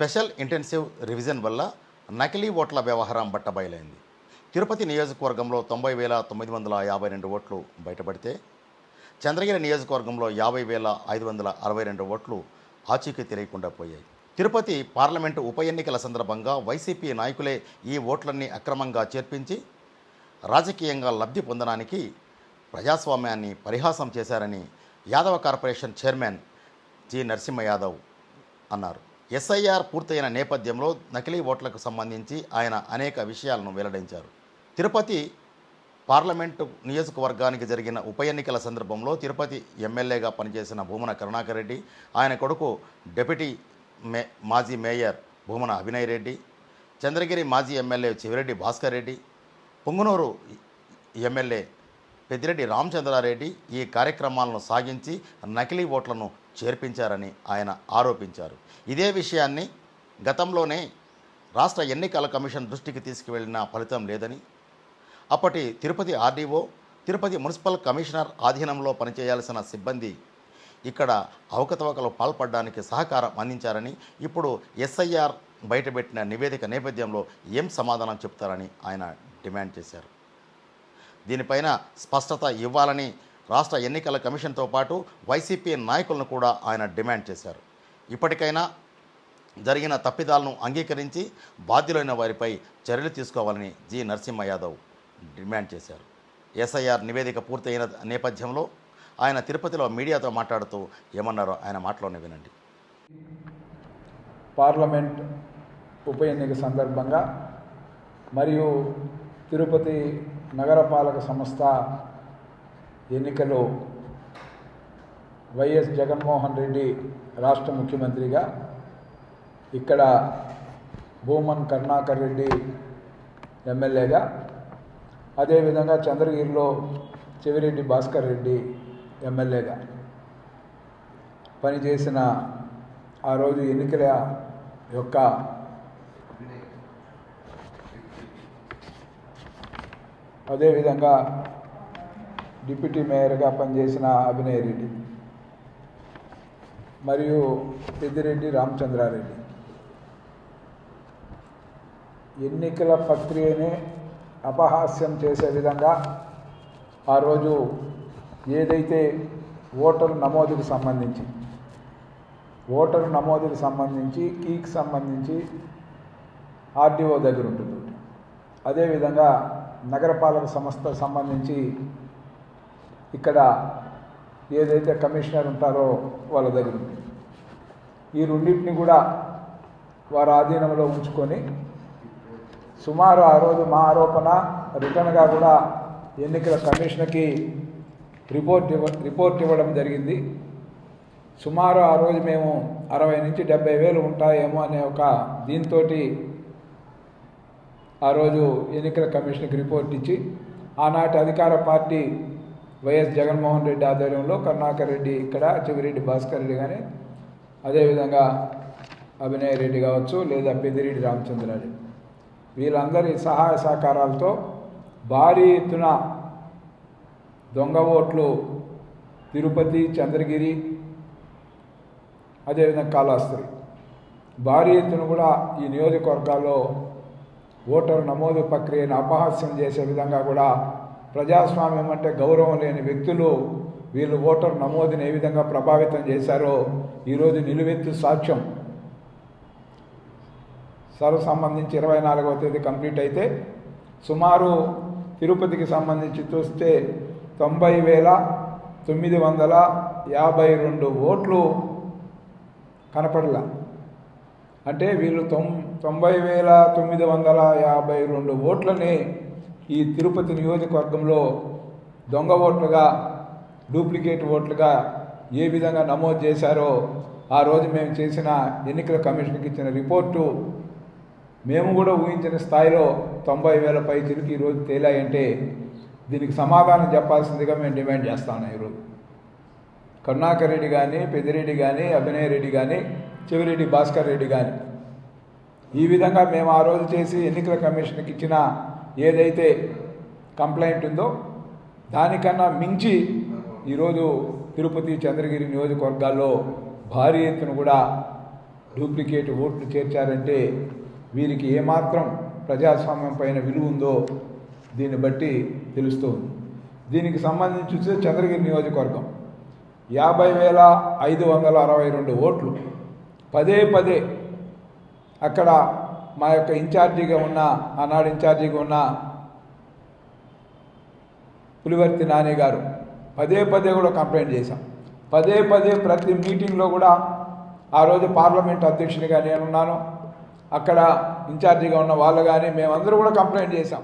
Special intensive revision వల్ల నకిలీ ఓట్ల వ్యవహారం బట్టబయలైంది. తిరుపతి నియోజకవర్గంలో 90,952 ఓట్లు బయటపడితే చంద్రగిరి నియోజకవర్గంలో 50,562 ఓట్లు ఆచూకీ తెలియకుండా పోయాయి. తిరుపతి పార్లమెంటు ఉప ఎన్నికల సందర్భంగా వైసీపీ నాయకులే ఈ ఓట్లన్నీ అక్రమంగా చేర్పించి రాజకీయంగా లబ్ధి పొందడానికి ప్రజాస్వామ్యాన్ని పరిహాసం చేశారని Yadava corporation chairman G Narasimha Yadav అన్నారు. ఎస్ఐఆర్ పూర్తయిన నేపథ్యంలో నకిలీ ఓట్లకు సంబంధించి ఆయన అనేక విషయాలను వెల్లడించారు. తిరుపతి పార్లమెంటు నియోజకవర్గానికి జరిగిన ఉప ఎన్నికల సందర్భంలో తిరుపతి ఎమ్మెల్యేగా పనిచేసిన భూమన కరుణాకర్ రెడ్డి, ఆయన కొడుకు డిప్యూటీ మాజీ మేయర్ భూమన అభినయ్ రెడ్డి, చంద్రగిరి మాజీ ఎమ్మెల్యే చివిరెడ్డి భాస్కర్ రెడ్డి, పొంగునూరు ఎమ్మెల్యే పెద్దిరెడ్డి రామచంద్రారెడ్డి ఈ కార్యక్రమాలను సాగించి నకిలీ ఓట్లను చేర్పించారని ఆయన ఆరోపించారు. ఇదే విషయాన్ని గతంలోనే రాష్ట్ర ఎన్నికల కమిషన్ దృష్టికి తీసుకువెళ్లిన ఫలితం లేదని, అప్పటి Tirupati RDO, Tirupati municipal commissioner ఆధీనంలో పనిచేయాల్సిన సిబ్బంది ఇక్కడ అవకతవకలు పాల్పడడానికి సహకారం అందించారని, ఇప్పుడు ఎస్ఐఆర్ బయటపెట్టిన నివేదిక నేపథ్యంలో ఏం సమాధానం చెప్తారని ఆయన డిమాండ్ చేశారు. దీనిపైన స్పష్టత ఇవ్వాలని రాష్ట్ర ఎన్నికల కమిషన్తో పాటు వైసీపీ నాయకులను కూడా ఆయన డిమాండ్ చేశారు. ఇప్పటికైనా జరిగిన తప్పిదాలను అంగీకరించి బాధ్యులైన వారిపై చర్యలు తీసుకోవాలని జి నరసింహ యాదవ్ డిమాండ్ చేశారు. ఎస్ఐఆర్ నివేదిక పూర్తయిన నేపథ్యంలో ఆయన తిరుపతిలో మీడియాతో మాట్లాడుతూ ఏమన్నారో ఆయన మాటలోనే వినండి. పార్లమెంట్ ఉప ఎన్నిక సందర్భంగా మరియు తిరుపతి నగరపాలక సంస్థ ఎన్నికలో వైఎస్ జగన్మోహన్ రెడ్డి రాష్ట్ర ముఖ్యమంత్రిగా, ఇక్కడ భూమన్ కరుణాకర్ రెడ్డి ఎమ్మెల్యేగా, అదేవిధంగా చంద్రగిరిలో చివిరెడ్డి భాస్కర్ రెడ్డి ఎమ్మెల్యేగా పనిచేసిన ఆ రోజు ఎన్నికల యొక్క అదేవిధంగా డిప్యూటీ మేయర్గా పనిచేసిన అభినయ్ రెడ్డి మరియు పెద్దిరెడ్డి రామచంద్రారెడ్డి ఎన్నికల ప్రక్రియనే అపహాస్యం చేసే విధంగా ఆ రోజు ఏదైతే ఓటరు నమోదుకు సంబంధించి కీకి సంబంధించి ఆర్డీఓ దగ్గర ఉంటుంది, అదేవిధంగా నగరపాలక సంస్థ సంబంధించి ఇక్కడ ఏదైతే కమిషనర్ ఉంటారో వాళ్ళ దగ్గర ఉంది. ఈ రెండింటిని కూడా వారి ఆధీనంలో ఉంచుకొని సుమారు ఆ రోజు మా ఆరోపణ రిటర్న్గా కూడా ఎన్నికల కమిషన్కి రిపోర్ట్ ఇవ్వడం జరిగింది. సుమారు ఆ రోజు మేము 60 నుంచి 70 వేలు ఉంటాయేమో అనే ఒక దీంతో ఆ రోజు ఎన్నికల కమిషన్కి రిపోర్ట్ ఇచ్చి ఆనాటి అధికార పార్టీ వైఎస్ జగన్మోహన్ రెడ్డి ఆధ్వర్యంలో కరుణాకర్ రెడ్డి ఇక్కడ, చివిరెడ్డి భాస్కర్ రెడ్డి కానీ, అదేవిధంగా అభినయ్ రెడ్డి కావచ్చు లేదా పెద్దిరెడ్డి రామచంద్రారెడ్డి, వీళ్ళందరి సహాయ సహకారాలతో భారీ ఎత్తున దొంగ ఓట్లు తిరుపతి, చంద్రగిరి, అదేవిధంగా కాళహస్తి భారీ ఎత్తున కూడా ఈ నియోజకవర్గాల్లో ఓటరు నమోదు ప్రక్రియను అపహాస్యం చేసే విధంగా కూడా ప్రజాస్వామ్యం అంటే గౌరవం లేని వ్యక్తులు వీళ్ళు ఓటరు నమోదుని ఏ విధంగా ప్రభావితం చేశారో ఈరోజు నిలువెత్తు సాక్ష్యం. సంబంధించి 24వ తేదీ కంప్లీట్ అయితే సుమారు తిరుపతికి సంబంధించి చూస్తే 90,952 ఓట్లు కనపడలా. అంటే వీళ్ళు 90,952 ఓట్లని ఈ తిరుపతి నియోజకవర్గంలో దొంగ ఓట్లుగా, డూప్లికేట్ ఓట్లుగా ఏ విధంగా నమోదు చేశారో ఆ రోజు మేము చేసిన ఎన్నికల కమిషన్కి ఇచ్చిన రిపోర్టు మేము కూడా ఊహించిన స్థాయిలో 90,000 పై తిరిగి ఈరోజు తేలాయంటే దీనికి సమాధానం చెప్పాల్సిందిగా మేము డిమాండ్ చేస్తా ఉన్నాం. ఈరోజు కరుణాకర్ రెడ్డి కానీ, పెద్దిరెడ్డి కానీ, అభినయ్ రెడ్డి కానీ, చివిరెడ్డి భాస్కర్ రెడ్డి కానీ ఈ విధంగా మేము ఆ రోజు చేసి ఎన్నికల కమిషన్కి ఇచ్చిన ఏదైతే కంప్లైంట్ ఉందో దానికన్నా మించి ఈరోజు తిరుపతి, చంద్రగిరి నియోజకవర్గాల్లో భారీ ఎత్తున కూడా డూప్లికేట్ ఓట్లు చేర్చారంటే వీరికి ఏమాత్రం ప్రజాస్వామ్యం పైన విలువ ఉందో దీన్ని బట్టి తెలుస్తుంది. దీనికి సంబంధించి చూస్తే చంద్రగిరి నియోజకవర్గం 50,562 ఓట్లు పదే అక్కడ మా యొక్క ఇన్ఛార్జిగా ఉన్న ఆనాడు ఇన్ఛార్జిగా ఉన్న పులివర్తి నాని గారు పదే కూడా కంప్లైంట్ చేశాం. పదే ప్రతి మీటింగ్లో కూడా ఆ రోజు పార్లమెంట్ అధ్యక్షునిగా నేనున్నాను, అక్కడ ఇన్ఛార్జిగా ఉన్న వాళ్ళు కానీ మేమందరూ కూడా కంప్లైంట్ చేశాం.